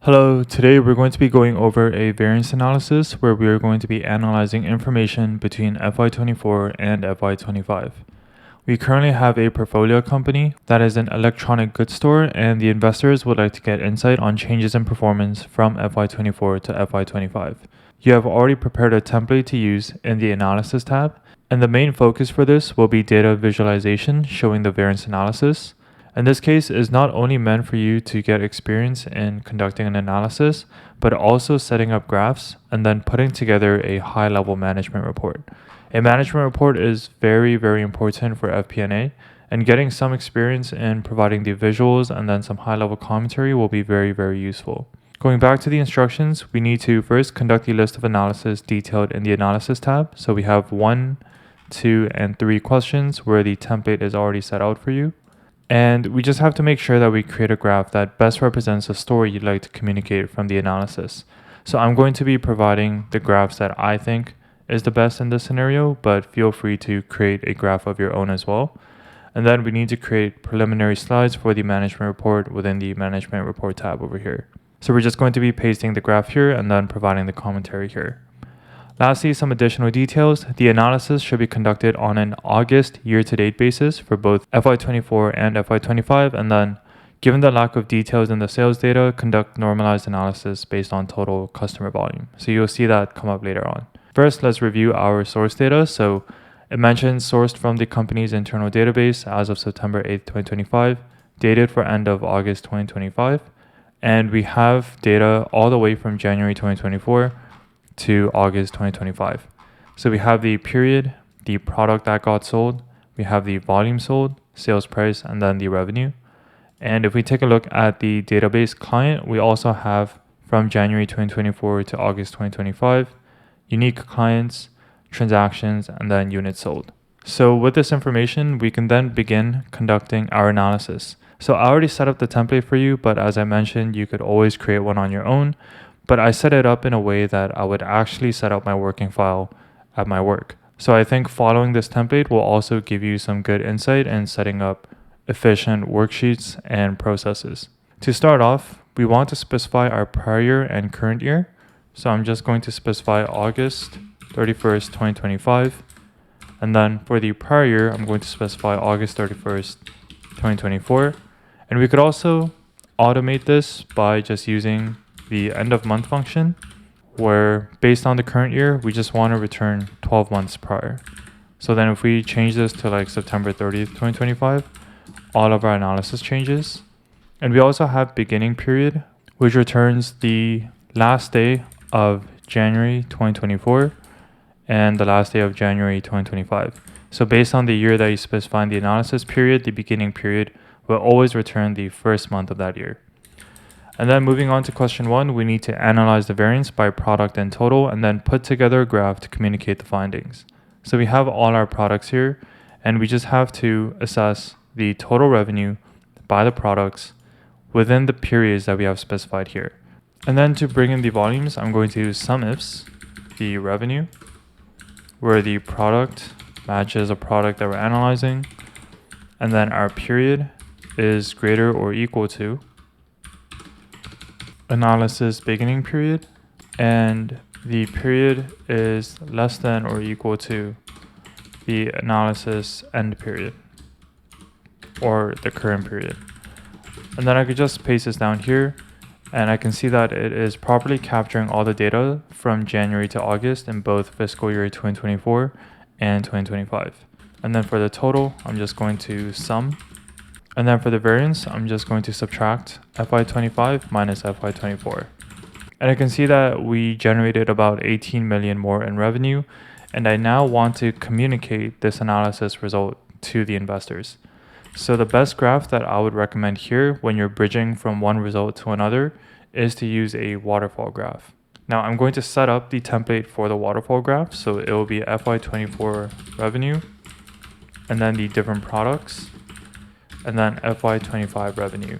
Hello, today we're going to be going over a variance analysis where we are going to be analyzing information between FY24 and FY25. We currently have a portfolio company that is an electronic goods store, and the investors would like to get insight on changes in performance from FY24 to FY25. You have already prepared a template to use in the Analysis tab, and the main focus for this will be data visualization showing the variance analysis. And this case is not only meant for you to get experience in conducting an analysis, but also setting up graphs and then putting together a high-level management report. A management report is very, very important for FP&A, and getting some experience in providing the visuals and then some high-level commentary will be very, very useful. Going back to the instructions, we need to first conduct the list of analysis detailed in the Analysis tab. So we have 1, 2, and 3 questions where the template is already set out for you. And we just have to make sure that we create a graph that best represents the story you'd like to communicate from the analysis. So I'm going to be providing the graphs that I think is the best in this scenario, but feel free to create a graph of your own as well. And then we need to create preliminary slides for the management report within the management report tab over here. So we're just going to be pasting the graph here and then providing the commentary here. Lastly, some additional details. The analysis should be conducted on an August year-to-date basis for both FY24 and FY25, and then, given the lack of details in the sales data, conduct normalized analysis based on total customer volume. So you'll see that come up later on. First, let's review our source data. So it mentions sourced from the company's internal database as of September 8th, 2025, dated for end of August 2025, and we have data all the way from January 2024 to August 2025. So we have the period, the product that got sold, we have the volume sold, sales price, and then the revenue. And if we take a look at the database client, we also have from January 2024 to August 2025, unique clients, transactions, and then units sold. So with this information, we can then begin conducting our analysis. So I already set up the template for you, but as I mentioned, you could always create one on your own. But I set it up in a way that I would actually set up my working file at my work. So I think following this template will also give you some good insight in setting up efficient worksheets and processes. To start off, we want to specify our prior year and current year. So I'm just going to specify August 31st, 2025. And then for the prior year, I'm going to specify August 31st, 2024. And we could also automate this by just using the end of month function, where based on the current year, we just want to return 12 months prior. So then if we change this to like September 30th, 2025, all of our analysis changes. And we also have beginning period, which returns the last day of January 2024 and the last day of January 2025. So based on the year that you specify in the analysis period, the beginning period will always return the first month of that year. And then moving on to question 1, we need to analyze the variance by product and total and then put together a graph to communicate the findings. So we have all our products here, and we just have to assess the total revenue by the products within the periods that we have specified here. And then to bring in the volumes, I'm going to use SUMIFs, the revenue, where the product matches a product that we're analyzing, and then our period is greater or equal to analysis beginning period, and the period is less than or equal to the analysis end period or the current period. And then I could just paste this down here, and I can see that it is properly capturing all the data from January to August in both fiscal year 2024 and 2025. And then for the total, I'm just going to sum. And then for the variance, I'm just going to subtract FY25 minus FY24. And I can see that we generated about 18 million more in revenue. And I now want to communicate this analysis result to the investors. So the best graph that I would recommend here when you're bridging from one result to another is to use a waterfall graph. Now I'm going to set up the template for the waterfall graph. So it will be FY24 revenue, and then the different products, and then FY25 revenue.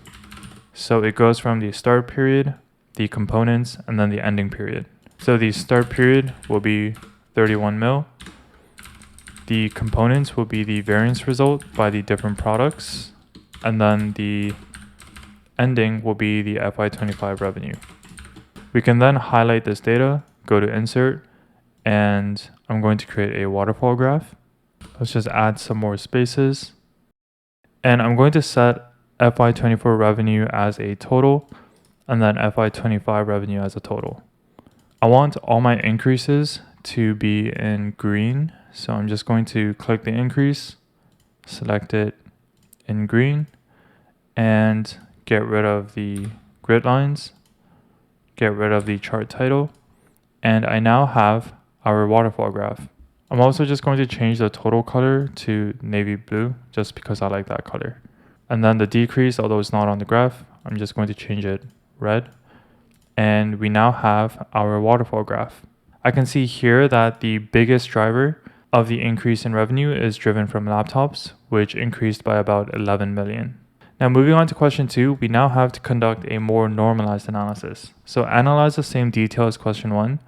So it goes from the start period, the components, and then the ending period. So the start period will be 31 mil. The components will be the variance result by the different products, and then the ending will be the FY25 revenue. We can then highlight this data, go to insert, and I'm going to create a waterfall graph. Let's just add some more spaces. And I'm going to set FY24 revenue as a total, and then FY25 revenue as a total. I want all my increases to be in green, so I'm just going to click the increase, select it in green, and get rid of the grid lines, get rid of the chart title, and I now have our waterfall graph. I'm also just going to change the total color to navy blue just because I like that color. And then the decrease, although it's not on the graph, I'm just going to change it red. And we now have our waterfall graph. I can see here that the biggest driver of the increase in revenue is driven from laptops, which increased by about 11 million. Now moving on to question 2, we now have to conduct a more normalized analysis. So analyze the same detail as question 1,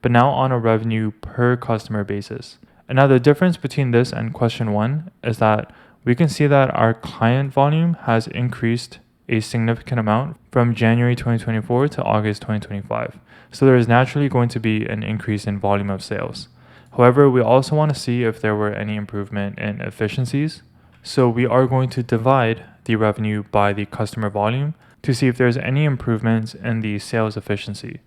but now on a revenue per customer basis. And now the difference between this and question 1 is that we can see that our client volume has increased a significant amount from January 2024 to August 2025. So there is naturally going to be an increase in volume of sales. However, we also want to see if there were any improvement in efficiencies. So we are going to divide the revenue by the customer volume to see if there's any improvements in the sales efficiency.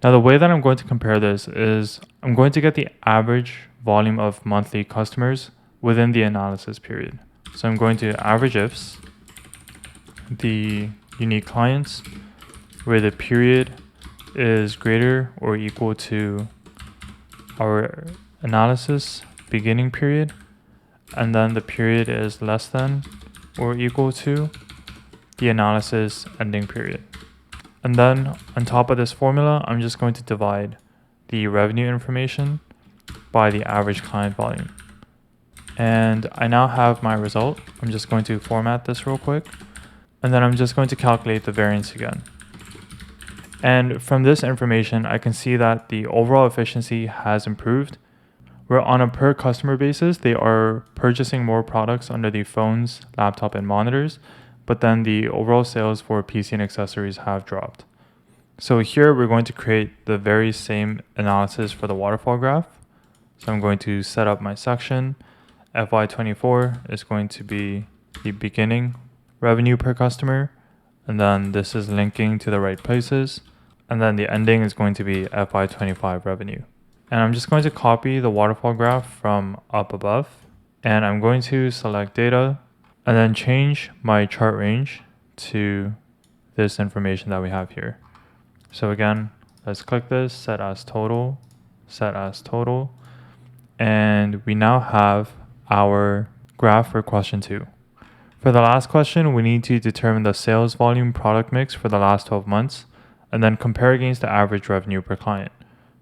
Now the way that I'm going to compare this is I'm going to get the average volume of monthly customers within the analysis period. So I'm going to average ifs the unique clients where the period is greater or equal to our analysis beginning period, and then the period is less than or equal to the analysis ending period. And then on top of this formula, I'm just going to divide the revenue information by the average client volume. And I now have my result. I'm just going to format this real quick. And then I'm just going to calculate the variance again. And from this information, I can see that the overall efficiency has improved. Where on a per customer basis, they are purchasing more products under the phones, laptop, and monitors, but then the overall sales for PC and accessories have dropped. So here we're going to create the very same analysis for the waterfall graph. So I'm going to set up my section. FY24 is going to be the beginning revenue per customer, and then this is linking to the right places, and then the ending is going to be FY25 revenue. And I'm just going to copy the waterfall graph from up above, and I'm going to select data and then change my chart range to this information that we have here. So again, let's click this, set as total, and we now have our graph for question 2. For the last question, we need to determine the sales volume product mix for the last 12 months and then compare against the average revenue per client.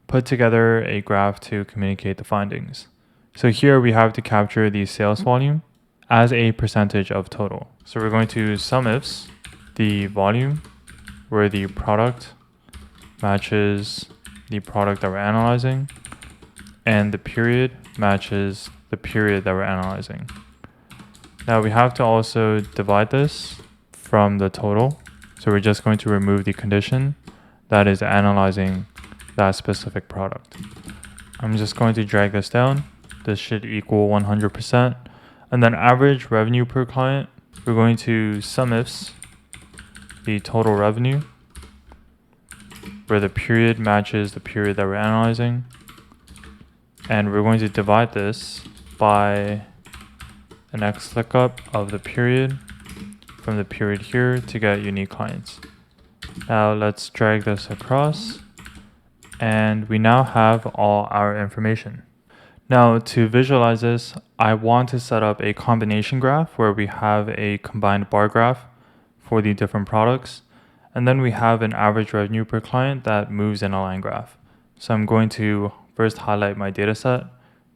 Put together a graph to communicate the findings. So here we have to capture the sales volume as a percentage of total. So we're going to sum ifs the volume where the product matches the product that we're analyzing and the period matches the period that we're analyzing. Now we have to also divide this from the total. So we're just going to remove the condition that is analyzing that specific product. I'm just going to drag this down. This should equal 100%. And then average revenue per client, we're going to sum ifs the total revenue where the period matches the period that we're analyzing. And we're going to divide this by an X lookup of the period from the period here to get unique clients. Now let's drag this across, and we now have all our information. Now to visualize this, I want to set up a combination graph where we have a combined bar graph for the different products, and then we have an average revenue per client that moves in a line graph. So I'm going to first highlight my data set,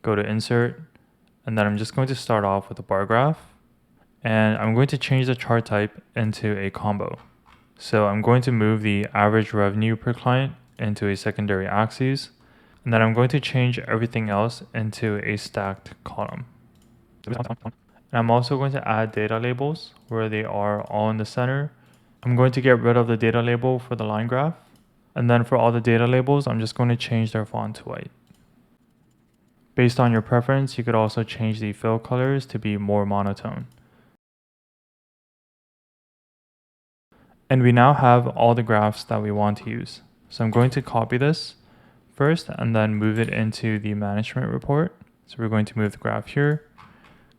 go to insert, and then I'm just going to start off with a bar graph, and I'm going to change the chart type into a combo. So I'm going to move the average revenue per client into a secondary axis, and then I'm going to change everything else into a stacked column. And I'm also going to add data labels where they are all in the center, I'm going to get rid of the data label for the line graph. And then for all the data labels, I'm just going to change their font to white. Based on your preference, you could also change the fill colors to be more monotone. And we now have all the graphs that we want to use. So I'm going to copy this first and then move it into the management report. So we're going to move the graph here,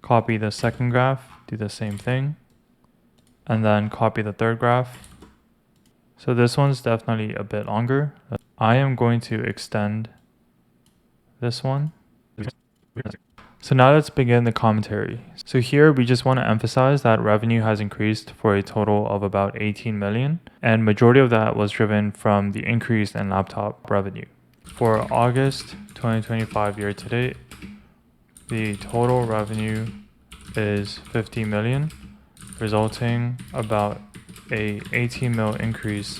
copy the second graph, do the same thing, and then copy the third graph. So this one's definitely a bit longer. I am going to extend this one. So now let's begin the commentary. So here we just want to emphasize that revenue has increased for a total of about 18 million, and majority of that was driven from the increase in laptop revenue. For August 2025 year to date, the total revenue is 50 million, resulting about a 18 mil increase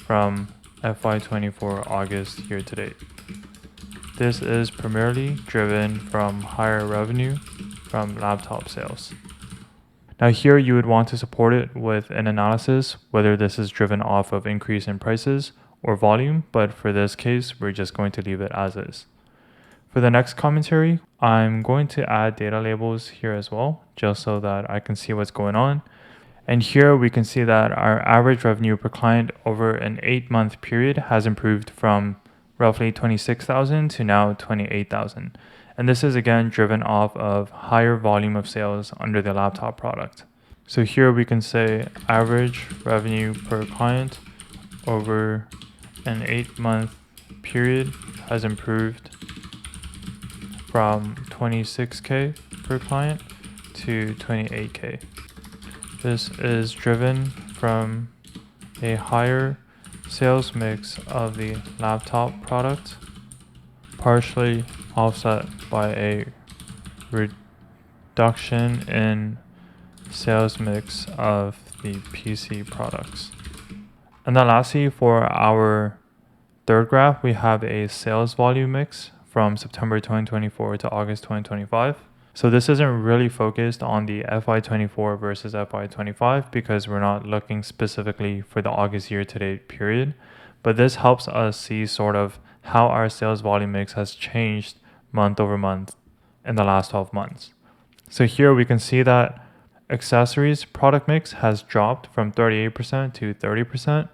from FY24 August year to date. This is primarily driven from higher revenue from laptop sales. Now here you would want to support it with an analysis whether this is driven off of increase in prices or volume, but for this case, we're just going to leave it as is. For the next commentary, I'm going to add data labels here as well, just so that I can see what's going on. And here we can see that our average revenue per client over an 8-month period has improved from roughly 26,000 to now 28,000. And this is again driven off of higher volume of sales under the laptop product. So here we can say average revenue per client over an 8-month period has improved from 26K per client to 28K. This is driven from a higher sales mix of the laptop product, partially offset by a reduction in sales mix of the PC products. And then lastly, for our third graph, we have a sales volume mix from September 2024 to August 2025. So this isn't really focused on the FY24 versus FY25 because we're not looking specifically for the August year-to-date period, but this helps us see sort of how our sales volume mix has changed month over month in the last 12 months. So here we can see that accessories product mix has dropped from 38% to 30%.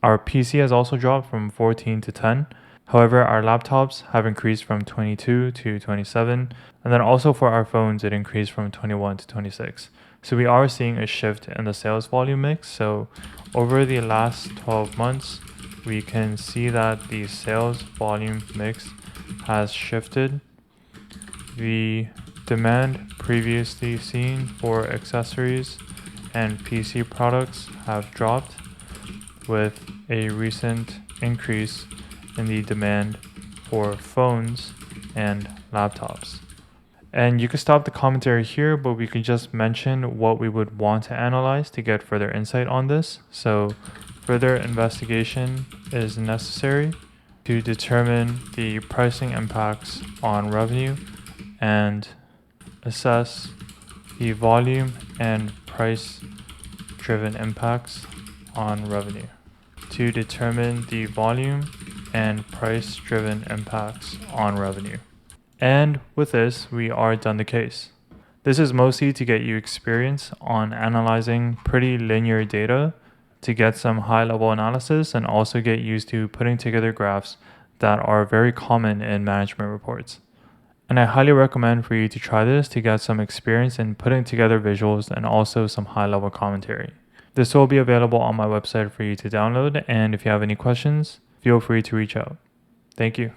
Our PC has also dropped from 14 to 10. However, our laptops have increased from 22 to 27. And then also for our phones, it increased from 21 to 26. So we are seeing a shift in the sales volume mix. So over the last 12 months, we can see that the sales volume mix has shifted. The demand previously seen for accessories and PC products have dropped, with a recent increase in the demand for phones and laptops. And you can stop the commentary here, but we could just mention what we would want to analyze to get further insight on this. So further investigation is necessary to determine the pricing impacts on revenue and assess the volume and price driven impacts on revenue. To determine the volume and price driven impacts on revenue. And with this, we are done the case. This is mostly to get you experience on analyzing pretty linear data to get some high level analysis and also get used to putting together graphs that are very common in management reports. And I highly recommend for you to try this to get some experience in putting together visuals and also some high level commentary. This will be available on my website for you to download, and if you have any questions, feel free to reach out. Thank you.